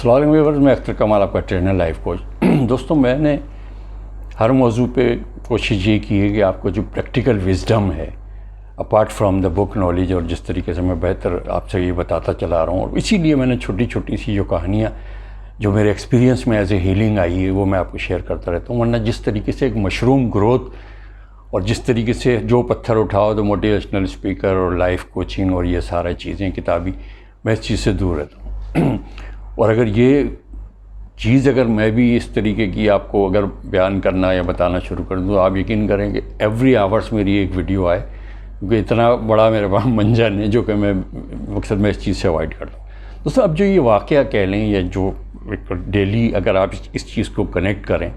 السلام علیکم ویورز، میں اختر کمال آپ کا ٹرینر لائف کوچ۔ دوستوں، میں نے ہر موضوع پہ کوشش یہ کی ہے کہ آپ کو جو پریکٹیکل وزڈم ہے apart from the book knowledge, اور جس طریقے سے میں بہتر آپ سے یہ بتاتا چلا رہا ہوں، اور اسی لیے میں نے چھوٹی چھوٹی سی جو کہانیاں جو میرے ایکسپیرینس میں ایز اے ہیلنگ آئی ہے وہ میں آپ کو شیئر کرتا رہتا ہوں۔ ورنہ جس طریقے سے ایک مشروم گروتھ اور جس طریقے سے جو پتھر اٹھاؤ تو موٹیویشنل اسپیکر اور لائف کوچنگ اور یہ سارا چیزیں کتابی، میں اس چیز سے دور رہتا ہوں۔ اور اگر یہ چیز میں بھی اس طریقے کی آپ کو اگر بیان کرنا یا بتانا شروع کر دوں، آپ یقین کریں کہ ایوری آورس میری ایک ویڈیو آئے، کیونکہ اتنا بڑا میرے پاس منجن ہے جو کہ میں مقصد میں اس چیز سے اوائڈ کرتا ہوں۔ دوستوں، اب جو یہ واقعہ کہہ لیں یا جو ڈیلی اگر آپ اس چیز کو کنیکٹ کریں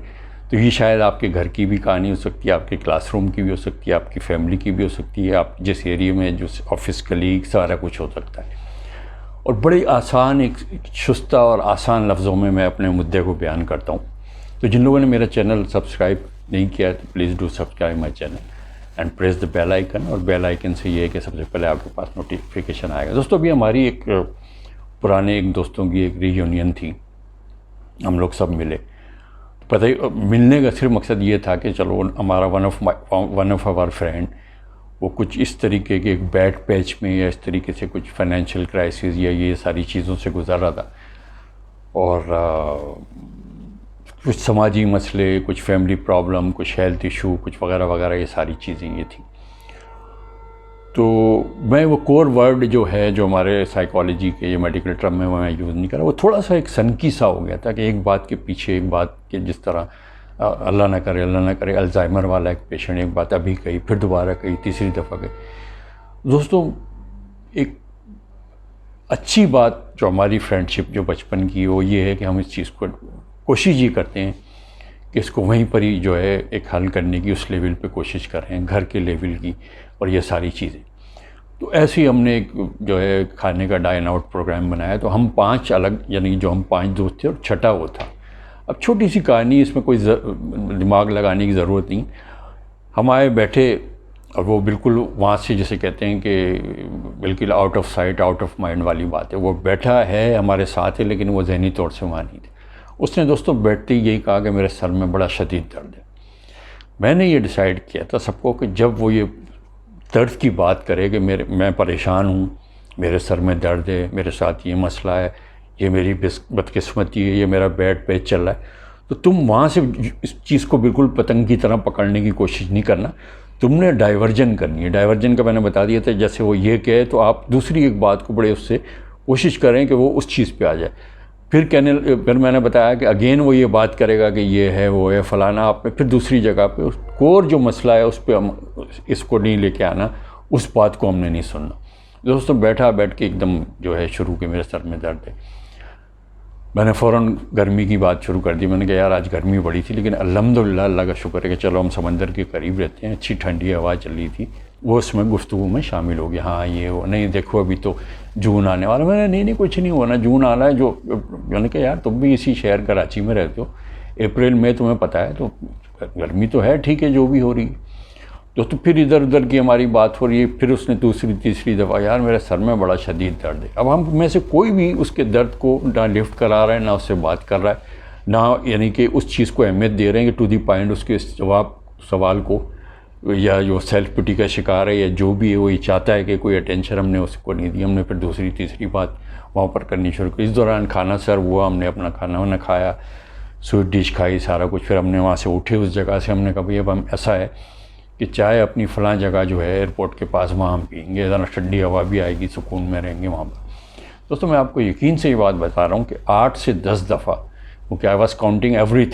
تو یہ شاید آپ کے گھر کی بھی کہانی ہو سکتی ہے، آپ کے کلاس روم کی بھی ہو سکتی ہے، آپ کی فیملی کی بھی ہو سکتی ہے، آپ جس ایریے میں جو آفس کلیگ سارا کچھ ہو سکتا ہے۔ اور بڑی آسان ایک شستہ اور آسان لفظوں میں اپنے مدعے کو بیان کرتا ہوں۔ تو جن لوگوں نے میرا چینل سبسکرائب نہیں کیا ہے تو please do subscribe my channel and press the bell icon, اور بیل آئیکن سے یہ ہے کہ سب سے پہلے آپ کے پاس نوٹیفیکیشن آئے گا۔ دوستوں، ابھی ہماری ایک پرانے ایک دوستوں کی ایک ری یونین تھی، ہم لوگ سب ملے۔ پتہ ہی ملنے کا صرف مقصد یہ تھا کہ چلو ہمارا ون آف آور فرینڈ وہ کچھ اس طریقے کے ایک بیڈ پیچ میں یا اس طریقے سے کچھ فائنینشیل کرائسس یا یہ ساری چیزوں سے گزر رہا تھا، اور کچھ سماجی مسئلے، کچھ فیملی پرابلم، کچھ ہیلتھ ایشو، کچھ وغیرہ وغیرہ، یہ ساری چیزیں یہ تھیں۔ تو میں وہ کور ورڈ جو ہے جو ہمارے سائیکالوجی کے یا میڈیکل ٹرم میں یوز نہیں کر رہا، وہ تھوڑا سا ایک سنکی سا ہو گیا تھا کہ ایک بات کے پیچھے ایک بات کہ جس طرح اللہ نہ کرے الزائمر والا ایک پیشنٹ ایک بات ابھی کہی، پھر دوبارہ کہی، تیسری دفعہ کہی۔ دوستوں، ایک اچھی بات جو ہماری فرینڈشپ جو بچپن کی وہ یہ ہے کہ ہم اس چیز کو کوشش یہ کرتے ہیں کہ اس کو وہیں پر ہی جو ہے ایک حل کرنے کی اس لیول پہ کوشش کر رہے ہیں، گھر کے لیول کی اور یہ ساری چیزیں۔ تو ایسے ہی ہم نے ایک جو ہے کھانے کا ڈائن آؤٹ پروگرام بنایا، تو ہم 5 الگ، یعنی جو ہم 5 دوست تھے اور چھٹا وہ تھا۔ اب چھوٹی سی کہانی، اس میں کوئی دماغ لگانے کی ضرورت نہیں۔ ہم آئے بیٹھے اور وہ بالکل وہاں سے جسے کہتے ہیں کہ بالکل out of sight out of mind والی بات ہے، وہ بیٹھا ہے ہمارے ساتھ ہے لیکن وہ ذہنی طور سے وہاں نہیں تھے۔ اس نے دوستوں بیٹھتے ہی یہی کہا کہ میرے سر میں بڑا شدید درد ہے۔ میں نے یہ ڈیسائیڈ کیا تھا سب کو کہ جب وہ یہ درد کی بات کرے کہ میں پریشان ہوں، میرے سر میں درد ہے، میرے ساتھ یہ مسئلہ ہے، یہ میری بدقسمتی ہے، یہ میرا بیڈ پیچ چل رہا ہے، تو تم وہاں سے اس چیز کو بالکل پتنگ کی طرح پکڑنے کی کوشش نہیں کرنا، تم نے ڈائیورجن کرنی ہے۔ ڈائیورجن کا میں نے بتا دیا تھا، جیسے وہ یہ کہے تو آپ دوسری ایک بات کو بڑے اس سے کوشش کریں کہ وہ اس چیز پہ آ جائے۔ پھر میں نے بتایا کہ اگین وہ یہ بات کرے گا کہ یہ ہے وہ ہے فلانا، آپ نے پھر دوسری جگہ پہ اس کور جو مسئلہ ہے اس پہ ہم اس کو نہیں لے کے آنا، اس بات کو ہم نے نہیں سننا۔ دوستوں، بیٹھ کے ایک دم جو ہے شروع کے میرے سر میں درد ہے۔ میں نے فوراً گرمی کی بات شروع کر دی۔ میں نے کہا یار آج گرمی بڑی تھی، لیکن الحمدللہ اللہ کا شکر ہے کہ چلو ہم سمندر کے قریب رہتے ہیں، اچھی ٹھنڈی ہوا چل رہی تھی، وہ اس میں گفتگو میں شامل ہو گیا۔ ہاں یہ وہ نہیں، دیکھو ابھی تو جون آنے والا۔ میں نے نہیں کچھ نہیں ہونا، جون آنا ہے جو۔ میں نے کہا یار تم بھی اسی شہر کراچی میں رہتے ہو، اپریل میں تمہیں پتہ ہے تو گرمی تو ہے، ٹھیک ہے جو بھی ہو رہی ہے۔ تو پھر ادھر ادھر کی ہماری بات ہو رہی ہے۔ پھر اس نے دوسری تیسری دفعہ یار میرے سر میں بڑا شدید درد ہے۔ اب ہم میں سے کوئی بھی اس کے درد کو نہ لفٹ کرا رہا ہے، نہ اس سے بات کر رہا ہے، نہ یعنی کہ اس چیز کو اہمیت دے رہے ہیں کہ ٹو دی پوائنٹ اس کے سوال کو، یا جو سیلف پٹی کا شکار ہے یا جو بھی ہے وہ یہ چاہتا ہے کہ کوئی اٹینشن ہم نے اس کو نہیں دی۔ ہم نے پھر دوسری تیسری بات وہاں پر کرنی شروع کی۔ اس دوران کھانا سرو ہوا، ہم نے اپنا کھانا وانا کھایا، سویٹ ڈش کھائی، سارا کچھ۔ پھر ہم نے وہاں سے اٹھے اس جگہ سے، ہم نے کہا بھئی اب ہم ایسا ہے کہ چائے اپنی فلاں جگہ جو ہے ایئرپورٹ کے پاس وہاں ہم پئیں گے، ذرا ٹھنڈی ہوا بھی آئے گی، سکون میں رہیں گے وہاں پر۔ دوستوں، میں آپ کو یقین سے یہ بات بتا رہا ہوں کہ 8 سے 10 دفعہ، کیونکہ I was counting every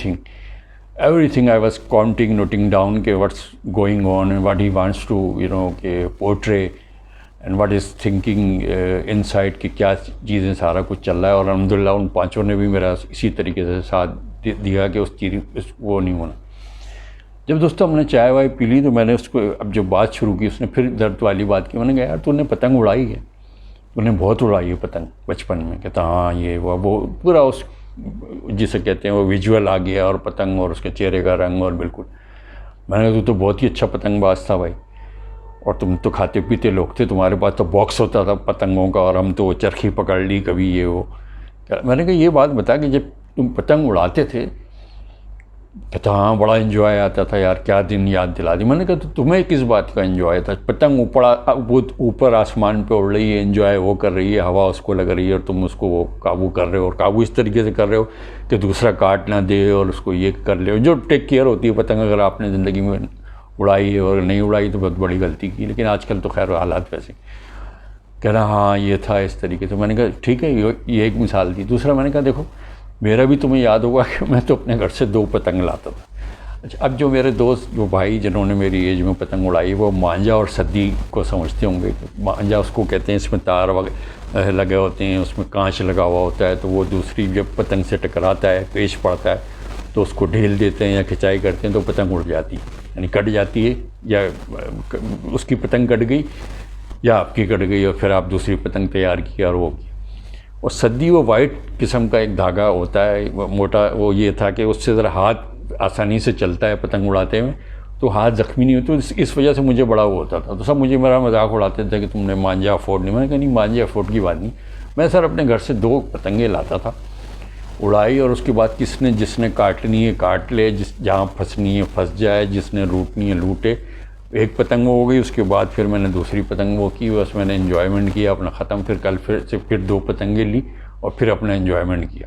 thing I was counting, noting down کہ what's going on and what he wants to کہ portray and what is thinking inside کہ کیا چیزیں سارا کچھ چل رہا ہے۔ اور الحمدللہ ان 5 نے بھی میرا اسی طریقے سے ساتھ دیا کہ اس چیز وہ نہیں ہونا۔ جب دوستوں ہم نے چائے وائے پی لی تو میں نے اس کو اب جو بات شروع کی، اس نے پھر درد والی بات کی۔ میں نے کہا یار تو نے پتنگ اڑائی ہے، تو نے بہت اڑائی ہے پتنگ بچپن میں۔ کہتا ہاں یہ وہ پورا اس جسے کہتے ہیں وہ ویژول آ گیا، اور پتنگ اور اس کے چہرے کا رنگ، اور بالکل۔ میں نے کہا تو بہت ہی اچھا پتنگ باز تھا بھائی، اور تم تو کھاتے پیتے لوگ تھے، تمہارے پاس تو باکس ہوتا تھا پتنگوں کا، اور ہم تو چرخی پکڑ لی کبھی یہ وہ۔ میں نے کہا یہ بات بتا کہ جب تم پتنگ اڑاتے تھے کہتا ہاں بڑا انجوائے آتا تھا یار، کیا دن یاد دلا دی۔ میں نے کہا تو تمہیں کس بات کا انجوائے تھا؟ پتنگ اوپر آسمان پہ اڑ رہی ہے، انجوائے وہ کر رہی ہے، ہوا اس کو لگ رہی ہے اور تم اس کو وہ قابو کر رہے ہو، اور قابو اس طریقے سے کر رہے ہو کہ دوسرا کاٹ نہ دے اور اس کو یہ کر لے، جو ٹیک کیئر ہوتی ہے پتنگ اگر آپ نے زندگی میں اڑائی ہے اور نہیں اڑائی تو بہت بڑی غلطی کی، لیکن آج کل تو خیر حالات ویسے۔ کہہ رہا ہاں یہ تھا اس طریقے سے۔ میں نے کہا ٹھیک ہے، یہ ایک مثال تھی۔ دوسرا میں نے کہا دیکھو میرا بھی تمہیں یاد ہوگا کہ میں تو اپنے گھر سے 2 پتنگ لاتا تھا۔ اچھا، اب جو میرے دوست جو بھائی جنہوں نے میری ایج میں پتنگ اڑائی وہ مانجا اور سدی کو سمجھتے ہوں گے۔ مانجا اس کو کہتے ہیں، اس میں تار لگے ہوتے ہیں، اس میں کانچ لگا ہوا ہوتا ہے، تو وہ دوسری جب پتنگ سے ٹکراتا ہے، پیچ پڑتا ہے تو اس کو ڈھیل دیتے ہیں یا کھچائی کرتے ہیں تو پتنگ اڑ جاتی ہے، یعنی کٹ جاتی ہے، یا اس کی پتنگ کٹ گئی یا آپ کی کٹ گئی اور پھر آپ دوسری پتنگ تیار کی اور وہ کی۔ اور سدی وہ وائٹ قسم کا ایک دھاگا ہوتا ہے موٹا، وہ یہ تھا کہ اس سے ذرا ہاتھ آسانی سے چلتا ہے پتنگ اڑاتے میں، تو ہاتھ زخمی نہیں ہوتے، اس وجہ سے مجھے بڑا وہ ہوتا تھا۔ تو سب مجھے میرا مذاق اڑاتے تھے کہ تم نے مانجا افورڈ نہیں۔ میں نے کہا نہیں، مانجا افورڈ کی بات نہیں، میں سر اپنے گھر سے 2 پتنگیں لاتا تھا، اڑائی اور اس کے بعد جس نے کاٹنی ہے کاٹ لے، جہاں پھنسنی ہے پھنس جائے، جس نے لوٹنی ہے لوٹے۔ ایک پتنگ ہو گئی، اس کے بعد پھر میں نے دوسری پتنگ وہ کی، بس میں نے انجوائمنٹ کیا اپنا ختم۔ پھر کل پھر 2 پتنگیں لی اور پھر اپنا انجوائمنٹ کیا۔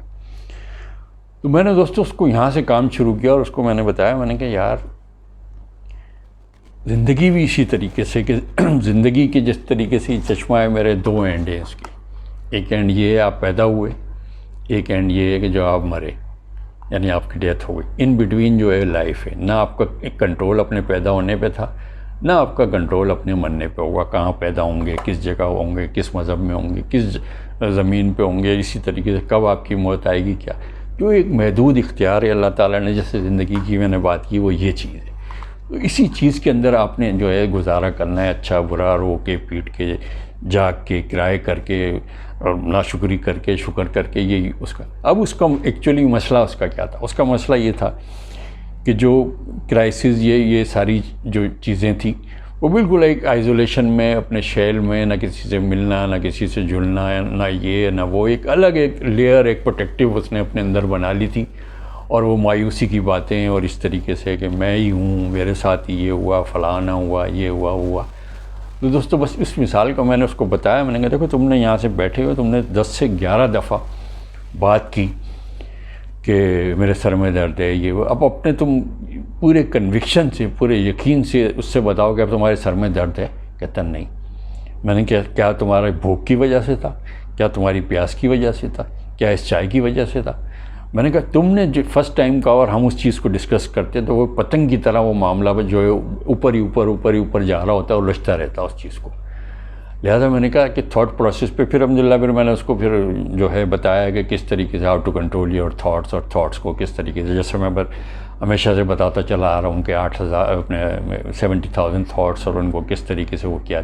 تو میں نے دوستو اس کو یہاں سے کام شروع کیا اور اس کو میں نے بتایا، میں نے کہا یار زندگی بھی اسی طریقے سے کہ زندگی کے جس طریقے سے چشمہ ہے، میرے 2 اینڈ ہیں اس کے۔ ایک اینڈ یہ ہے آپ پیدا ہوئے، ایک اینڈ یہ ہے کہ جو آپ مرے، یعنی آپ کی ڈیتھ ہو گئی۔ ان بٹوین جو ہے لائف ہے، نہ آپ کا کنٹرول اپنے پیدا ہونے پہ تھا، نہ آپ کا کنٹرول اپنے مرنے پہ ہوگا، کہاں پیدا ہوں گے، کس جگہ ہوں گے، کس مذہب میں ہوں گے، کس زمین پہ ہوں گے، اسی طریقے سے کب آپ کی موت آئے گی، کیا جو ایک محدود اختیار ہے اللہ تعالیٰ نے جیسے زندگی کی میں نے بات کی، وہ یہ چیز ہے۔ تو اسی چیز کے اندر آپ نے جو ہے گزارا کرنا ہے، اچھا برا، رو کے پیٹ کے، جاگ کے، کرائے کر کے، اور ناشکری کر کے، شکر کر کے، یہی اس کا۔ اب اس کا ایکچولی مسئلہ اس کا کیا تھا؟ اس کا مسئلہ یہ تھا کہ جو کرائسس، یہ ساری جو چیزیں تھیں وہ بالکل ایک آئزولیشن میں، اپنے شیل میں، نہ کسی سے ملنا، نہ کسی سے جلنا، نہ یہ نہ وہ، ایک الگ ایک لیئر، ایک پروٹیکٹیو اس نے اپنے اندر بنا لی تھی۔ اور وہ مایوسی کی باتیں اور اس طریقے سے کہ میں ہی ہوں، میرے ساتھ یہ ہوا، فلانا ہوا، یہ ہوا۔ تو دوستو بس اس مثال کو میں نے اس کو بتایا، میں نے کہا دیکھو تم نے یہاں سے بیٹھے ہو، تم نے 10 سے 11 دفعہ بات کی کہ میرے سر میں درد ہے، یہ وہ۔ اب اپنے تم پورے کنوکشن سے، پورے یقین سے اس سے بتاؤ کہ اب تمہارے سر میں درد ہے؟ کہتا نہیں۔ میں نے کیا تمہارے بھوک کی وجہ سے تھا؟ کیا تمہاری پیاس کی وجہ سے تھا؟ کیا اس چائے کی وجہ سے تھا؟ میں نے کہا تم نے جو فرسٹ ٹائم کہا اور ہم اس چیز کو ڈسکس کرتے تو وہ پتنگ کی طرح وہ معاملہ جو ہے اوپر ہی اوپر جا رہا ہوتا ہے اور لچتا رہتا ہے اس چیز کو۔ لہٰذا میں نے کہا کہ تھاٹ پروسیس پہ پھر الحمدللہ پھر میں نے اس کو پھر جو ہے بتایا کہ کس طریقے سے how to control your thoughts, اور تھاٹس کو کس طریقے سے، جیسے میں ہمیشہ سے بتاتا چلا آ رہا ہوں کہ 70,000 تھاٹس، اور ان کو کس طریقے سے وہ کیا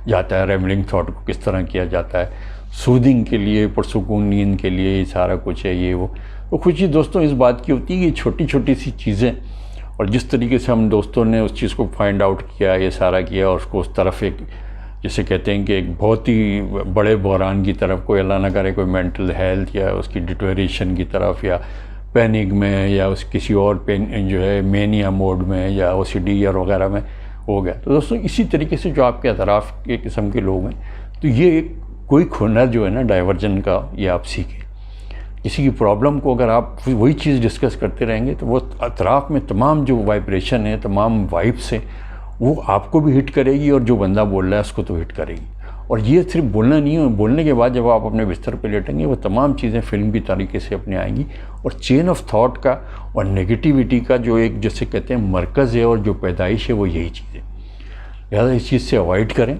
جاتا ہے، ریملنگ تھاٹ کو کس طرح کیا جاتا ہے، سودنگ کے لیے، پرسکون نیند کے لیے، یہ سارا کچھ ہے یہ وہ۔ تو خوشی دوستوں اس بات کی ہوتی ہے کہ چھوٹی چھوٹی سی چیزیں، اور جس طریقے سے ہم دوستوں نے اس چیز کو فائنڈ آؤٹ کیا، یہ سارا کیا، اور اس کو اس طرف ایک جسے کہتے ہیں کہ ایک بہت ہی بڑے بحران کی طرف، کوئی اللہ نہ کرے کوئی مینٹل ہیلتھ یا اس کی ڈیٹوریشن کی طرف، یا پینک میں، یا اس کسی اور جو ہے مینیا موڈ میں، یا او سی ڈی اور وغیرہ میں ہو گیا۔ تو دوستوں اسی طریقے سے جو آپ کے اطراف کے قسم کے لوگ ہیں، تو یہ ایک کوئی ہنر جو ہے نا ڈائیورجن کا، یہ آپ سیکھیں۔ کسی کی پرابلم کو اگر آپ وہی چیز ڈسکس کرتے رہیں گے تو وہ اطراف میں تمام جو وائبریشن ہے، تمام وائبس ہیں، وہ آپ کو بھی ہٹ کرے گی، اور جو بندہ بول رہا ہے اس کو تو ہٹ کرے گی۔ اور یہ صرف بولنا نہیں ہے، بولنے کے بعد جب آپ اپنے بستر پہ لیٹیں گے وہ تمام چیزیں فلم کی طریقے سے اپنے آئیں گی، اور چین آف تھاٹ کا اور نگیٹیوٹی کا جو ایک جسے کہتے ہیں مرکز ہے اور جو پیدائش ہے، وہ یہی چیز ہے۔ لہٰذا اس چیز سے اوائڈ کریں،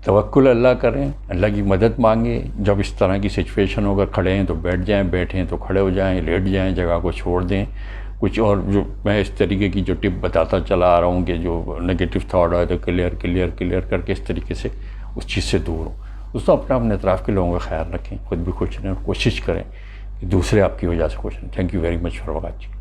توکل اللہ کریں، اللہ کی مدد مانگیں۔ جب اس طرح کی سچویشن ہو، اگر کھڑے ہیں تو بیٹھ جائیں، بیٹھیں تو کھڑے ہو جائیں، لیٹ جائیں، جگہ کو چھوڑ دیں۔ کچھ اور جو میں اس طریقے کی جو ٹپ بتاتا چلا آ رہا ہوں کہ جو نگیٹو تھاٹ آئے تو کلیئر کر کے اس طریقے سے اس چیز سے دور ہوں۔ دوستوں اپنے اطراف کے لوگوں کا خیال رکھیں، خود بھی خوش رہیں، اور کوشش کریں کہ دوسرے آپ کی وجہ سے خوش رہیں۔ Thank you very much for watching.